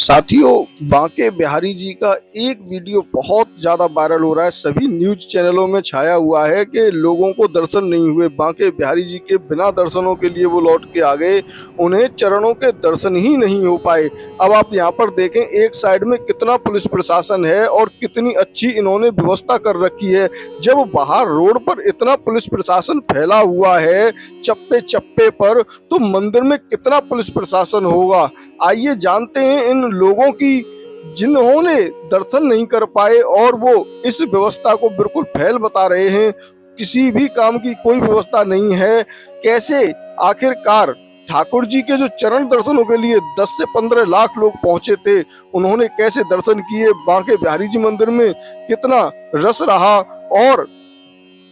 साथियों, बांके बिहारी जी का एक वीडियो बहुत ज्यादा वायरल हो रहा है। सभी न्यूज चैनलों में छाया हुआ है कि लोगों को दर्शन नहीं हुए। बांके बिहारी जी के बिना दर्शनों के लिए वो लौट के आ गए, उन्हें चरणों के दर्शन ही नहीं हो पाए। अब आप यहाँ पर देखें, एक साइड में कितना पुलिस प्रशासन है और कितनी अच्छी इन्होंने व्यवस्था कर रखी है। जब बाहर रोड पर इतना पुलिस प्रशासन फैला हुआ है चप्पे चप्पे पर, तो मंदिर में कितना पुलिस प्रशासन होगा। आइए जानते हैं इन लोगों की जिन्होंने दर्शन नहीं कर पाए और वो इस व्यवस्था को बिल्कुल फैल बता रहे हैं। किसी भी काम की कोई व्यवस्था नहीं है। कैसे आखिरकार ठाकुर जी के जो चरण दर्शनों के लिए 10 से 15 लाख लोग पहुंचे थे, उन्होंने कैसे दर्शन किए। बांके बिहारी जी मंदिर में कितना रस रहा। और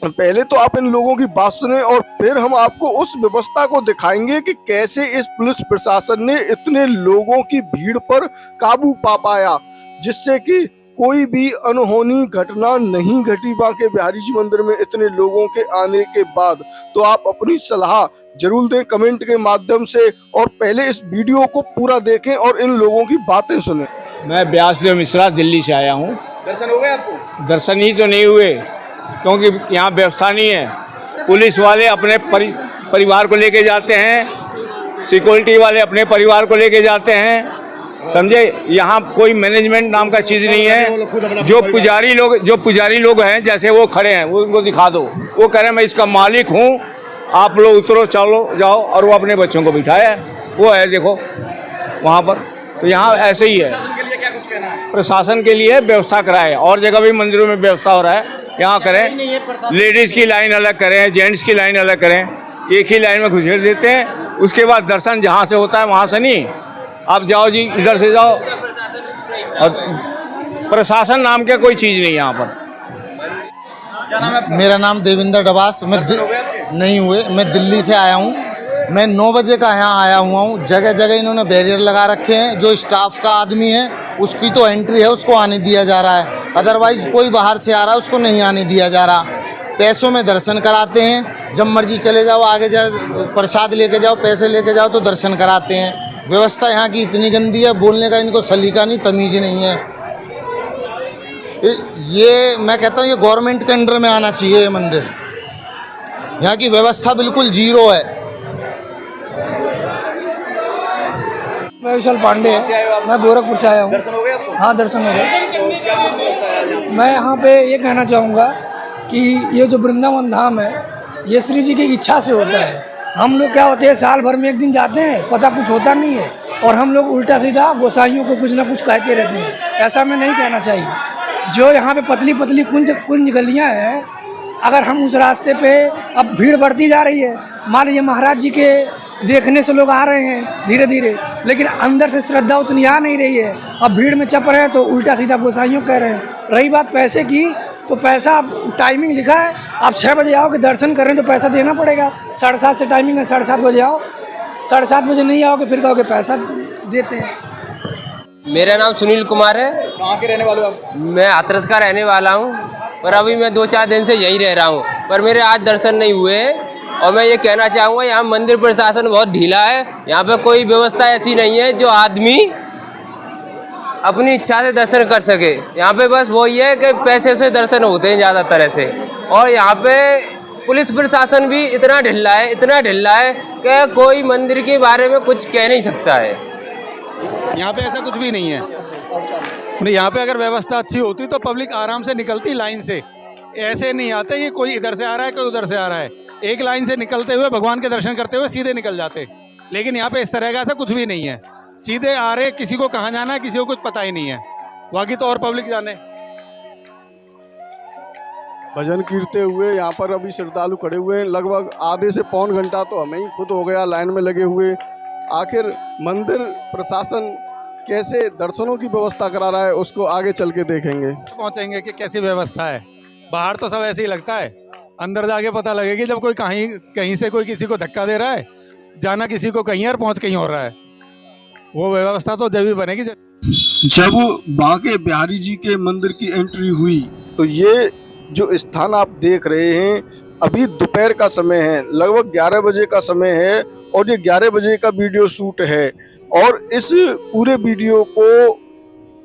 पहले तो आप इन लोगों की बात सुने और फिर हम आपको उस व्यवस्था को दिखाएंगे कि कैसे इस पुलिस प्रशासन ने इतने लोगों की भीड़ पर काबू पा पाया, जिससे कि कोई भी अनहोनी घटना नहीं घटी बांके बिहारी जी मंदिर में इतने लोगों के आने के बाद। तो आप अपनी सलाह जरूर दें कमेंट के माध्यम से, और पहले इस वीडियो को पूरा देखें और इन लोगों की बातें सुने। मैं व्यासदेव मिश्रा दिल्ली से आया हूँ। दर्शन हो गए आपको? दर्शन ही तो नहीं हुए, क्योंकि यहाँ व्यवस्था नहीं है। पुलिस वाले अपने परिवार को लेके जाते हैं, सिक्योरिटी वाले अपने परिवार को लेके जाते हैं, समझे। यहाँ कोई मैनेजमेंट नाम का चीज़ नहीं है। जो पुजारी लोग हैं, जैसे वो खड़े हैं, वो उनको दिखा दो, वो कह रहे हैं मैं इसका मालिक हूँ, आप लोग उतरो चलो जाओ, और वो अपने बच्चों को बिठाया है। वो है देखो वहाँ पर। तो यहाँ ऐसे ही है। प्रशासन के लिए व्यवस्था कराए, और जगह भी मंदिरों में व्यवस्था हो रहा है, यहाँ करें। लेडीज़ की लाइन अलग करें, जेंट्स की लाइन अलग करें, एक ही लाइन में घुसेड़ देते हैं। उसके बाद दर्शन जहाँ से होता है वहाँ से नहीं, आप जाओ जी इधर से जाओ। और प्रशासन नाम का कोई चीज़ नहीं यहाँ पर। क्या नाम है? मेरा नाम देविंदर डबास। नहीं हुए, मैं दिल्ली से आया हूँ। मैं 9 बजे का यहाँ आया हुआ हूँ। जगह जगह इन्होंने बैरियर लगा रखे हैं। जो स्टाफ का आदमी है उसकी तो एंट्री है, उसको आने दिया जा रहा है। अदरवाइज़ कोई बाहर से आ रहा है उसको नहीं आने दिया जा रहा। पैसों में दर्शन कराते हैं, जब मर्जी चले जाओ, आगे जाओ, प्रसाद लेके जाओ, पैसे लेके जाओ तो दर्शन कराते हैं। व्यवस्था यहाँ की इतनी गंदी है, बोलने का इनको सलीका नहीं, तमीज़ नहीं है। ये मैं कहता हूँ ये गवर्नमेंट के अंडर में आना चाहिए ये मंदिर। यहाँ की व्यवस्था बिल्कुल जीरो है। मैं विशाल पांडे है, मैं गोरखपुर से आया हूँ। दर्शन हो गए आपको? हाँ, दर्शन हो गए। तो क्या कुछ व्यवस्था है आज? मैं यहाँ पे ये कहना चाहूँगा कि ये जो वृंदावन धाम है, ये श्री जी की इच्छा से होता है। हम लोग क्या होते हैं, साल भर में एक दिन जाते हैं, पता कुछ होता नहीं है, और हम लोग उल्टा सीधा गोसाइयों को कुछ ना कुछ कहते रहते हैं। ऐसा में नहीं कहना चाहिए। जो यहाँ पे पतली पतली कुंज गलियाँ हैं, अगर हम उस रास्ते पे, अब भीड़ बढ़ती जा रही है, मान लीजिए महाराज जी के देखने से लोग आ रहे हैं धीरे धीरे, लेकिन अंदर से श्रद्धा उतनी आ नहीं रही है। अब भीड़ में चप रहे हैं तो उल्टा सीधा गोसाइयों कह रहे हैं। रही बात पैसे की, तो पैसा टाइमिंग लिखा है, आप 6 बजे आओ कि दर्शन कर रहे हैं तो पैसा देना पड़ेगा। 7:30 से टाइमिंग है, 7:30 बजे आओ। 7:30 बजे नहीं आओगे फिर कहोगे पैसा देते हैं। मेरा नाम सुनील कुमार है। कहाँ के रहने वाले हो आप? मैं हाथरस का रहने वाला हूँ, पर अभी मैं 2-4 दिन से यहीं रह रहा हूँ, पर मेरे आज दर्शन नहीं हुए। और मैं ये कहना चाहूँगा, यहाँ मंदिर प्रशासन बहुत ढीला है। यहाँ पे कोई व्यवस्था ऐसी नहीं है जो आदमी अपनी इच्छा से दर्शन कर सके। यहाँ पे बस वही है कि पैसे से दर्शन होते हैं ज़्यादातर ऐसे। और यहाँ पे पुलिस प्रशासन भी इतना ढिल्ला है कि कोई मंदिर के बारे में कुछ कह नहीं सकता है। यहाँ पे ऐसा कुछ भी नहीं है। यहाँ पे अगर व्यवस्था अच्छी होती तो पब्लिक आराम से निकलती लाइन से। ऐसे नहीं आते कि कोई इधर से आ रहा है कोई उधर से आ रहा है, एक लाइन से निकलते हुए भगवान के दर्शन करते हुए सीधे निकल जाते। लेकिन यहाँ पे इस तरह का ऐसा कुछ भी नहीं है। सीधे आ रहे, किसी को कहाँ जाना है किसी को कुछ पता ही नहीं है। बाकी तो और पब्लिक जाने। भजन कीर्ते हुए यहाँ पर अभी श्रद्धालु खड़े हुए हैं। लगभग आधे से पौन घंटा तो हमें ही खुद हो गया लाइन में लगे हुए। आखिर मंदिर प्रशासन कैसे दर्शनों की व्यवस्था करा रहा है उसको आगे चल के देखेंगे, पहुँचेंगे कि कैसी व्यवस्था है। बाहर तो सब ऐसे ही लगता है, अंदर जाके पता लगेगी जब कोई कहीं से कोई किसी को धक्का दे रहा है, जाना किसी को कहीं और पहुँच कहीं हो रहा है। वो व्यवस्था तो जब भी बनेगी। जब बांके बिहारी जी के मंदिर की एंट्री हुई तो ये जो स्थान आप देख रहे हैं, अभी दोपहर का समय है, लगभग 11 बजे का समय है, और ये 11 बजे का वीडियो शूट है। और इस पूरे वीडियो को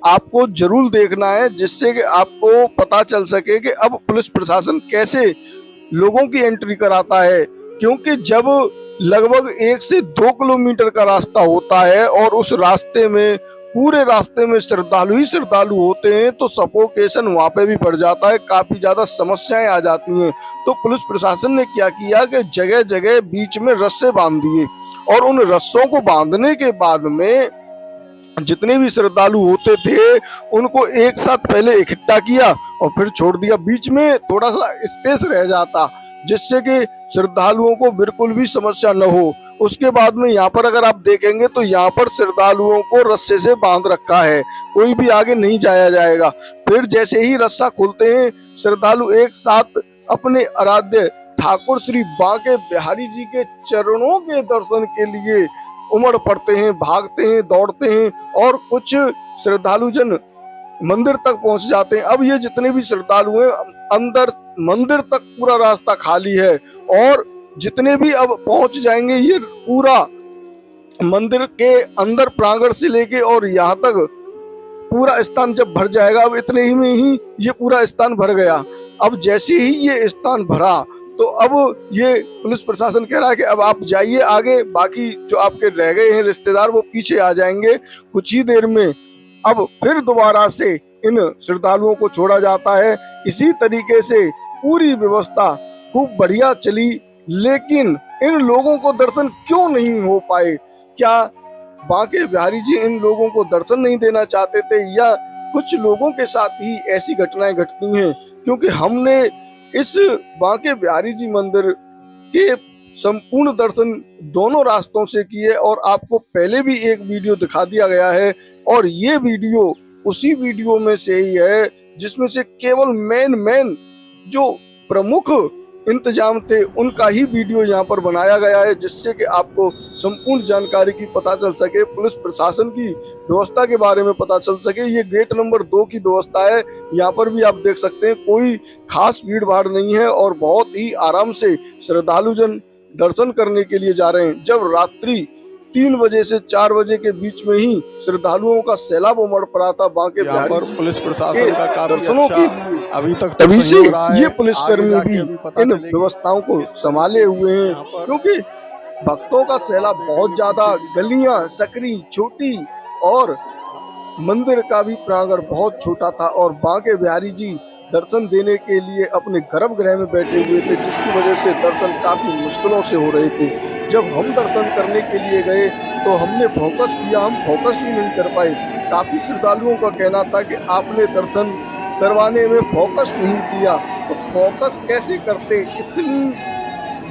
आपको जरूर देखना है, जिससे कि आपको पता चल सके कि अब पुलिस प्रशासन कैसे लोगों की एंट्री कराता है। क्योंकि जब लगभग 1 से 2 किलोमीटर का रास्ता होता है और उस रास्ते में पूरे रास्ते में श्रद्धालु ही श्रद्धालु होते हैं, तो सफोकेशन वहां पे भी पड़ जाता है, काफी ज्यादा समस्याएं आ जाती हैं। तो पुलिस प्रशासन ने क्या किया कि जगह जगह बीच में रस्से बांध दिए और उन रस्सों को बांधने के बाद में जितने भी श्रद्धालु होते थे उनको एक साथ पहले इकट्ठा किया और फिर छोड़ दिया। बीच में थोड़ा सा स्पेस रह जाता, जिससे कि श्रद्धालुओं को बिल्कुल भी समस्या न हो। उसके बाद में यहाँ पर अगर आप देखेंगे तो यहाँ पर श्रद्धालुओं को रस्से से बांध रखा है, कोई भी आगे नहीं जाया जाएगा। फिर जैसे ही रस्सा खोलते हैं, श्रद्धालु एक साथ अपने आराध्य ठाकुर श्री बांके बिहारी जी के चरणों के दर्शन के लिए उमड़ पड़ते हैं, भागते हैं, दौड़ते हैं और कुछ श्रद्धालु जन मंदिर तक पहुंच जाते हैं। अब ये जितने भी श्रद्धालु हैं, अंदर मंदिर तक पूरा रास्ता खाली है और जितने भी अब पहुंच जाएंगे, ये पूरा मंदिर के अंदर प्रांगण से लेके और यहाँ तक पूरा स्थान जब भर जाएगा। अब इतने ही में ही ये पूरा स्थान भर गया। अब जैसे ही ये स्थान भरा तो अब ये पुलिस प्रशासन कह रहा है कि अब आप जाइए आगे, बाकी जो आपके रह गए हैं रिश्तेदार वो पीछे आ जाएंगे कुछ ही देर में। अब फिर दोबारा से इन श्रद्धालुओं को छोड़ा जाता है। इसी तरीके से पूरी व्यवस्था खूब बढ़िया चली, लेकिन इन लोगों को दर्शन क्यों नहीं हो पाए? क्या बांके बिहारी जी इन लोगों को दर्शन नहीं देना चाहते थे, या कुछ लोगों के साथ ही ऐसी घटनाएं घटती हैं? क्योंकि हमने इस बांके बिहारी जी मंदिर के संपूर्ण दर्शन दोनों रास्तों से किए और आपको पहले भी एक वीडियो दिखा दिया गया है, और ये वीडियो उसी वीडियो में से ही है जिसमें से केवल मेन जो प्रमुख इंतजाम थे उनका ही वीडियो यहाँ पर बनाया गया है, जिससे कि आपको संपूर्ण जानकारी की पता चल सके, पुलिस प्रशासन की व्यवस्था के बारे में पता चल सके। ये गेट नंबर 2 की व्यवस्था है, यहाँ पर भी आप देख सकते हैं कोई खास भीड़ भाड़ नहीं है और बहुत ही आराम से श्रद्धालु जन दर्शन करने के लिए जा रहे हैं। जब रात्रि 3 बजे से 4 बजे के बीच में ही श्रद्धालुओं का सैलाब उमड़ पड़ा था बांके बिहारी जी पुलिस प्रशासन का काफी दर्शनों अच्छा की। अभी तक तभी से ये आगे पुलिसकर्मी जाके भी अभी पता इन चलेगी। व्यवस्थाओं को संभाले हुए हैं, क्योंकि भक्तों का सैलाब बहुत ज्यादा, गलियां सकरी छोटी और मंदिर का भी प्रांगण बहुत छोटा था और बांके बिहारी जी दर्शन देने के लिए अपने गर्भगृह में बैठे हुए थे, जिसकी वजह से दर्शन काफी मुश्किलों से हो रहे थे। जब हम दर्शन करने के लिए गए तो हमने फोकस किया, हम फोकस ही नहीं कर पाए। काफी श्रद्धालुओं का कहना था कि आपने दर्शन करवाने में फोकस नहीं किया, तो फोकस कैसे करते? इतनी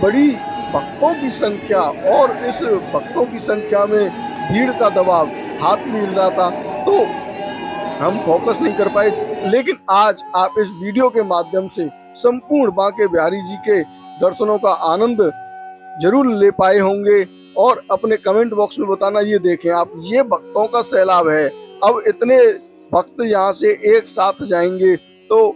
बड़ी भक्तों की संख्या और इस भक्तों की संख्या में भीड़ का दबाव हाथ मिल रहा था, तो हम फोकस नहीं कर पाए। लेकिन आज आप इस वीडियो के माध्यम से संपूर्ण बांके बिहारी जी के दर्शनों का आनंद जरूर ले पाए होंगे और अपने कमेंट बॉक्स में बताना। ये देखें आप, ये भक्तों का सैलाब है। अब इतने भक्त यहाँ से एक साथ जाएंगे तो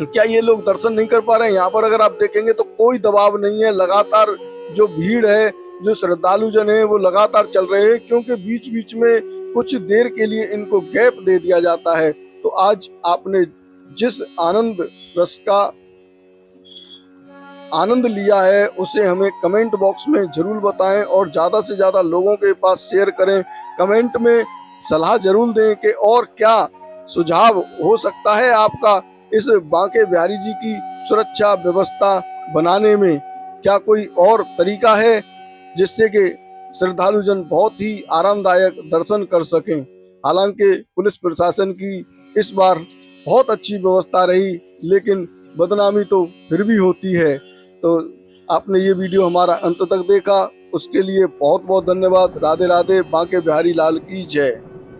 क्या ये लोग दर्शन नहीं कर पा रहे हैं? यहाँ पर अगर आप देखेंगे तो कोई दबाव नहीं है, लगातार जो भीड़ है, जो श्रद्धालु जन है वो लगातार चल रहे हैं, क्योंकि बीच बीच में कुछ देर के लिए इनको गैप दे दिया जाता है। तो आज आपने जिस आनंद रस का आनंद लिया है उसे हमें कमेंट बॉक्स में जरूर बताएं और ज्यादा से ज्यादा लोगों के पास शेयर करें। कमेंट में सलाह जरूर दें कि और क्या सुझाव हो सकता है आपका इस बांके बिहारी जी की सुरक्षा व्यवस्था बनाने में। क्या कोई और तरीका है जिससे कि श्रद्धालु जन बहुत ही आरामदायक दर्शन कर सकें? हालांकि पुलिस प्रशासन की इस बार बहुत अच्छी व्यवस्था रही, लेकिन बदनामी तो फिर भी होती है। तो आपने ये वीडियो हमारा अंत तक देखा, उसके लिए बहुत बहुत धन्यवाद। राधे राधे। बांके बिहारी लाल की जय।